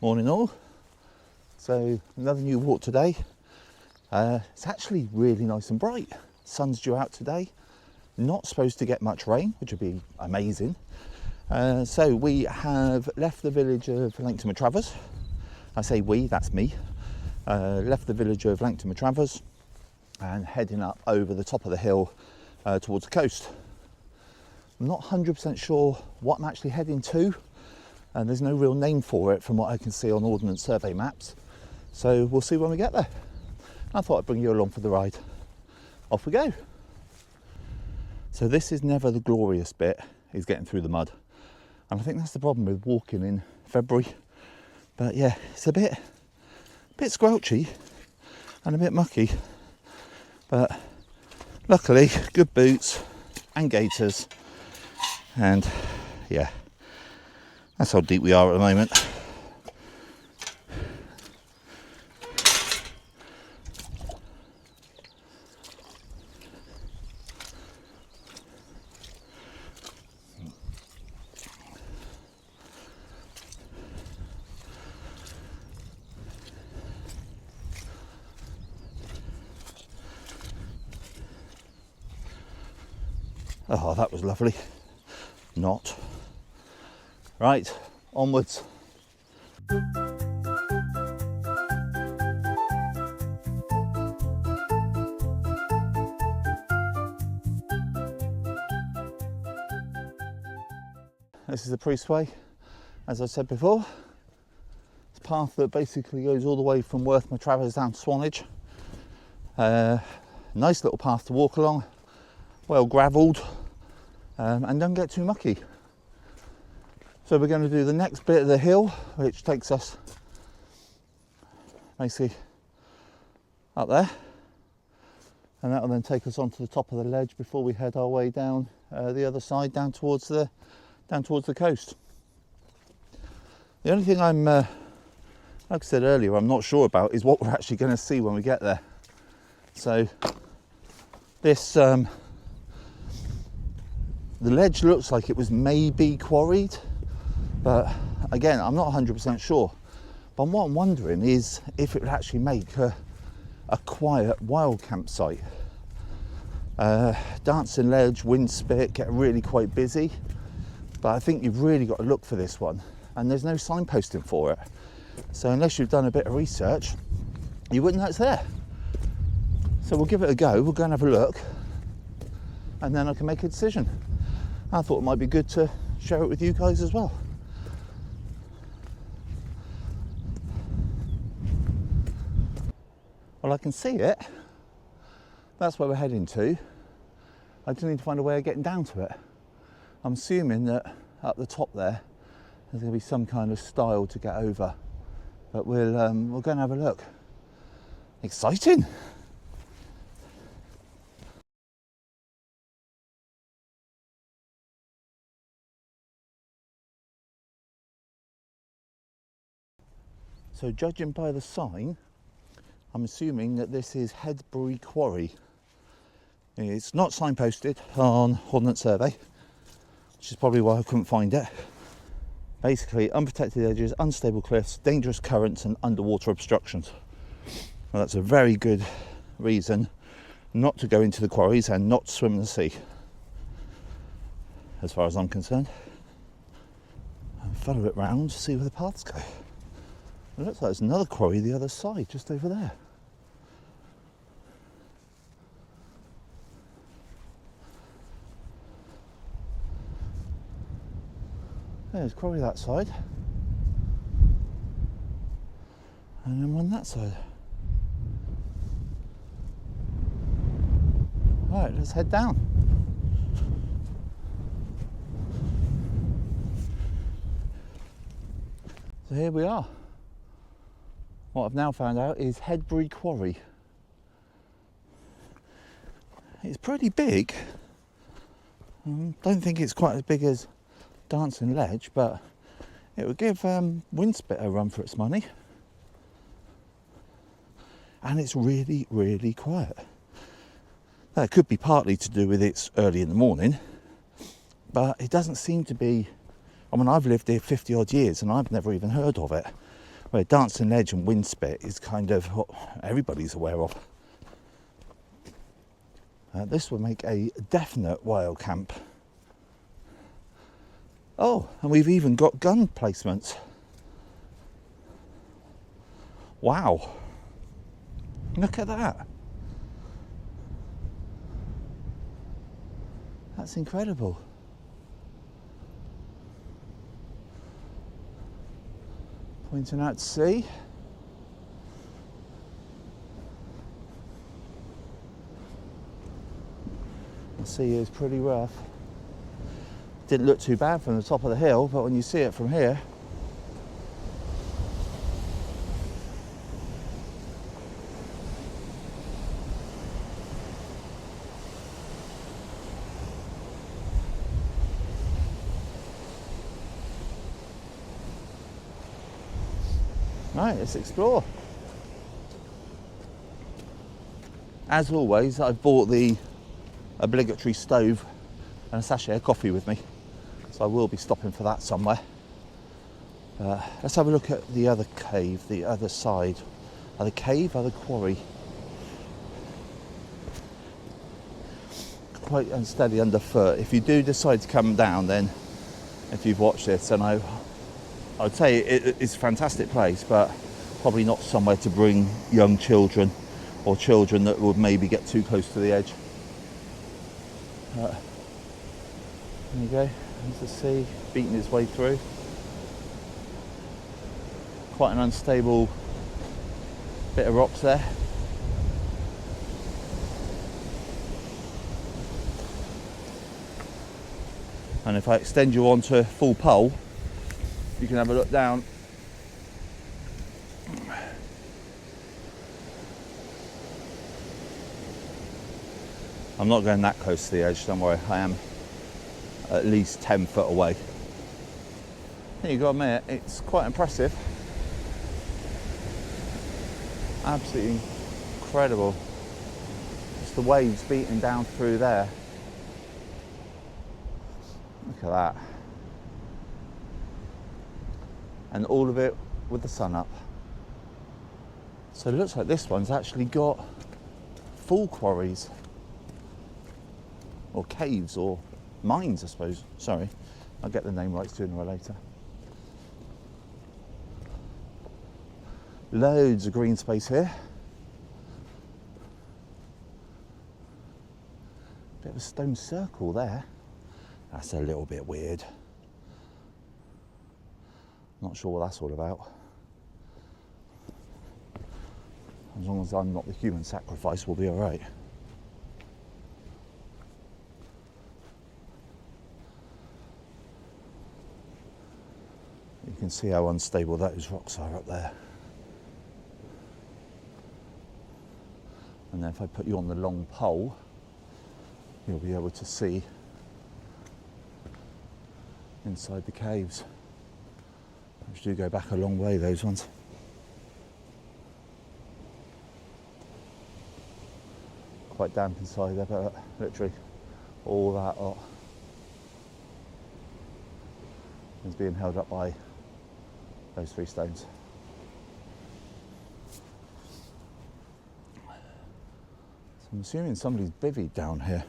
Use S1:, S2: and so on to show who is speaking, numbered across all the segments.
S1: Morning all. So another new walk today. It's actually really nice and bright. Sun's due out today. Not supposed to get much rain, which would be amazing. So we have left the village of Langton Travers. I say we, that's me. Left the village of Langton Travers and heading up over the top of the hill towards the coast. I'm not 100% sure what I'm actually heading to, and there's no real name for it from what I can see on Ordnance Survey maps. So we'll see when we get there. I thought I'd bring you along for the ride. Off we go. So this is never the glorious bit, is getting through the mud. And I think that's the problem with walking in February. But yeah, it's a bit squelchy and a bit mucky. But luckily, good boots and gaiters. And yeah, that's how deep we are at the moment. Oh, that was lovely. Not. Right, onwards. This is the Priestway, as I said before. It's a path that basically goes all the way from Wortham Travers down to Swanage. Nice little path to walk along, well gravelled, and don't get too mucky. So we're going to do the next bit of the hill, which takes us basically up there, and that will then take us onto the top of the ledge before we head our way down the other side, down towards the coast. The only thing I'm, like I said earlier, I'm not sure about is what we're actually going to see when we get there. So this, the ledge looks like it was maybe quarried, but again, I'm not 100% sure. But what I'm wondering is if it would actually make a quiet wild campsite. Dancing ledge, wind spit, get really quite busy. But I think you've really got to look for this one, and there's no signposting for it. So unless you've done a bit of research, you wouldn't know it's there. So we'll give it a go, we'll go and have a look, and then I can make a decision. I thought it might be good to share it with you guys as well. Well, I can see it. That's where we're heading to. I just need to find a way of getting down to it. I'm assuming that up the top there's going to be some kind of stile to get over. But we'll go and have a look. Exciting! So judging by the sign, I'm assuming that this is Hedbury Quarry. It's not signposted on Ordnance Survey, which is probably why I couldn't find it. Basically, unprotected edges, unstable cliffs, dangerous currents and underwater obstructions. Well, that's a very good reason not to go into the quarries and not swim in the sea, as far as I'm concerned. And follow it round to see where the paths go. It looks like there's another quarry the other side, just over there. There's a quarry that side. And then one that side. Right, let's head down. So here we are. What I've now found out is Hedbury Quarry. It's pretty big. Don't think it's quite as big as Dancing Ledge, but it would give Windspit a run for its money. And it's really, really quiet. That could be partly to do with it's early in the morning, but it doesn't seem to be. I mean, I've lived here 50 odd years and I've never even heard of it. where dancing ledge and wind spit is kind of what everybody's aware of. This would make a definite whale camp. Oh, and we've even got gun placements. Wow, look at that. That's incredible. Pointing out to sea. The sea is pretty rough. Didn't look too bad from the top of the hill, but when you see it from here, right, let's explore. As always, I've bought the obligatory stove and a sachet of coffee with me, so I will be stopping for that somewhere. Let's have a look at the other cave, the other side. Other cave, other quarry. Quite unsteady underfoot. If you do decide to come down, then if you've watched this, then I would say it's a fantastic place, but probably not somewhere to bring young children or children that would maybe get too close to the edge. There you go, there's the sea beating its way through. Quite an unstable bit of rocks there. And if I extend you onto full pole, you can have a look down. I'm not going that close to the edge, don't worry, I am at least 10 foot away. I think you've got to admit, it's quite impressive. Absolutely incredible. Just the waves beating down through there. Look at that. And all of it with the sun up. So it looks like this one's actually got full quarries. Or caves, or mines, I suppose. Sorry, I'll get the name right sooner or later. Loads of green space here. Bit of a stone circle there. That's a little bit weird. Not sure what that's all about. As long as I'm not the human sacrifice, we'll be all right. You can see how unstable those rocks are up there. And then if I put you on the long pole, you'll be able to see inside the caves, which do go back a long way, those ones. Quite damp inside there, but literally all that lot is being held up by those three stones. So I'm assuming somebody's bivvied down here.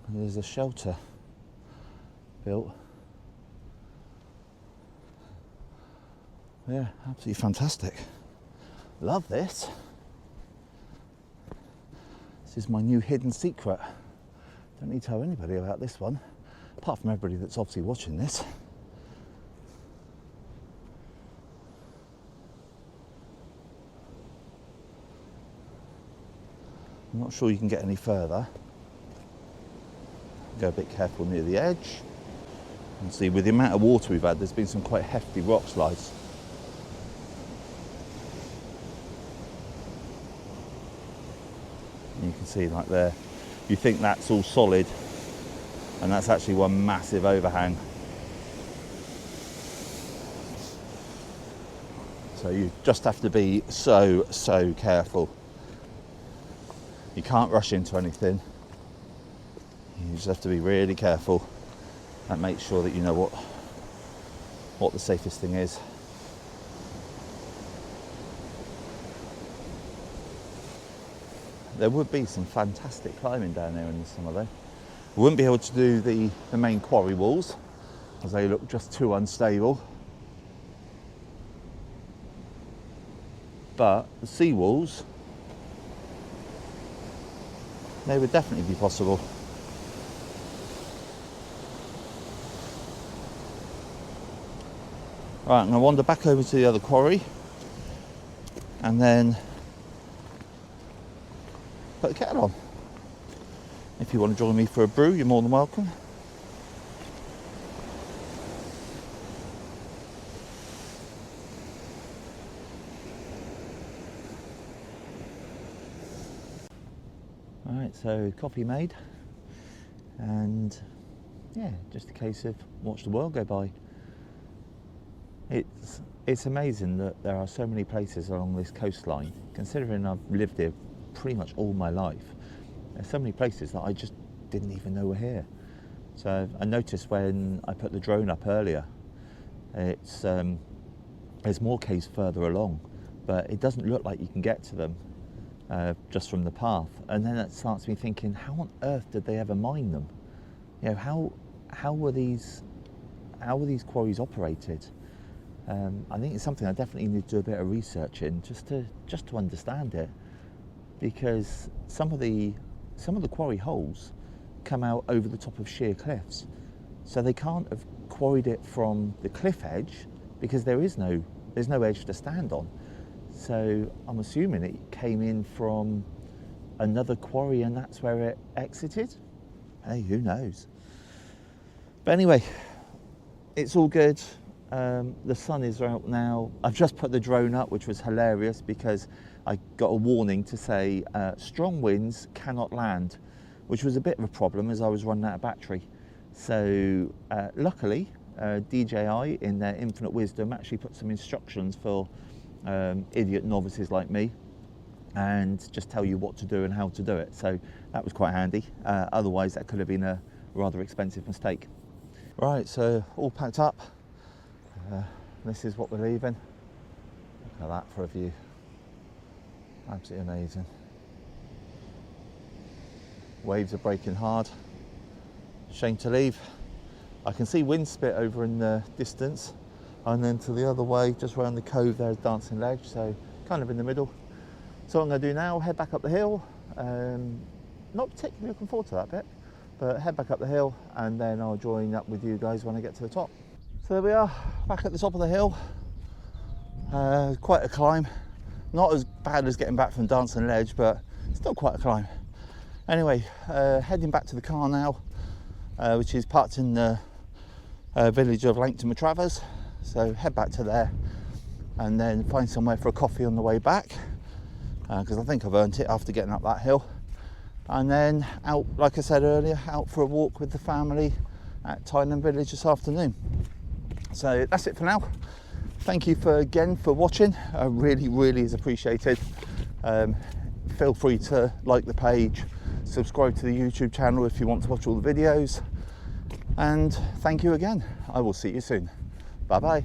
S1: There's a shelter built. Yeah, absolutely fantastic. Love this. This is my new hidden secret. Don't need to tell anybody about this one, apart from everybody that's obviously watching this. I'm not sure you can get any further. Go a bit careful near the edge. And see, with the amount of water we've had, there's been some quite hefty rock slides. And you can see like there, you think that's all solid, and that's actually one massive overhang. So you just have to be so careful. You can't rush into anything. You just have to be really careful and make sure that you know what the safest thing is. there would be some fantastic climbing down there in the summer though. We wouldn't be able to do the main quarry walls as they look just too unstable. But the sea walls, they would definitely be possible. Right, I'm going to wander back over to the other quarry and then put the kettle on. If you want to join me for a brew, you're more than welcome. Alright, so coffee made, and yeah, just a case of watch the world go by. It's amazing that there are so many places along this coastline, considering I've lived here pretty much all my life. There's so many places that I just didn't even know were here. So I noticed when I put the drone up earlier, it's there's more caves further along, but it doesn't look like you can get to them just from the path. And then it starts me thinking, how on earth did they ever mine them? You know, how were these quarries operated? I think it's something I definitely need to do a bit of research in just to understand it, because some of the quarry holes come out over the top of sheer cliffs, so they can't have quarried it from the cliff edge because there's no edge to stand on. So I'm assuming it came in from another quarry and that's where it exited. Hey, who knows? But anyway, it's all good. The sun is out now. I've just put the drone up, which was hilarious because I got a warning to say strong winds cannot land, which was a bit of a problem as I was running out of battery. So luckily DJI in their infinite wisdom actually put some instructions for idiot novices like me and just tell you what to do and how to do it. So that was quite handy. Otherwise that could have been a rather expensive mistake. Right, so all packed up. This is what we're leaving. Look at that for a view. Absolutely amazing. Waves are breaking hard. Shame to leave. I can see wind spit over in the distance, and then to the other way, just around the cove, there's Dancing Ledge, so kind of in the middle. So what I'm going to do now, head back up the hill. Not particularly looking forward to that bit, but head back up the hill and then I'll join up with you guys when I get to the top. So there we are, back at the top of the hill. Quite a climb. Not as bad as getting back from Dancing Ledge, but still quite a climb. Anyway, heading back to the car now, which is parked in the village of Langton Matravers. So head back to there and then find somewhere for a coffee on the way back, because I think I've earned it after getting up that hill. And then out, like I said earlier, out for a walk with the family at Tynan Village this afternoon. So that's it for now. Thank you again for watching. Really is appreciated. Feel free to like the page, subscribe to the YouTube channel if you want to watch all the videos, and thank you again. I will see you soon. Bye bye.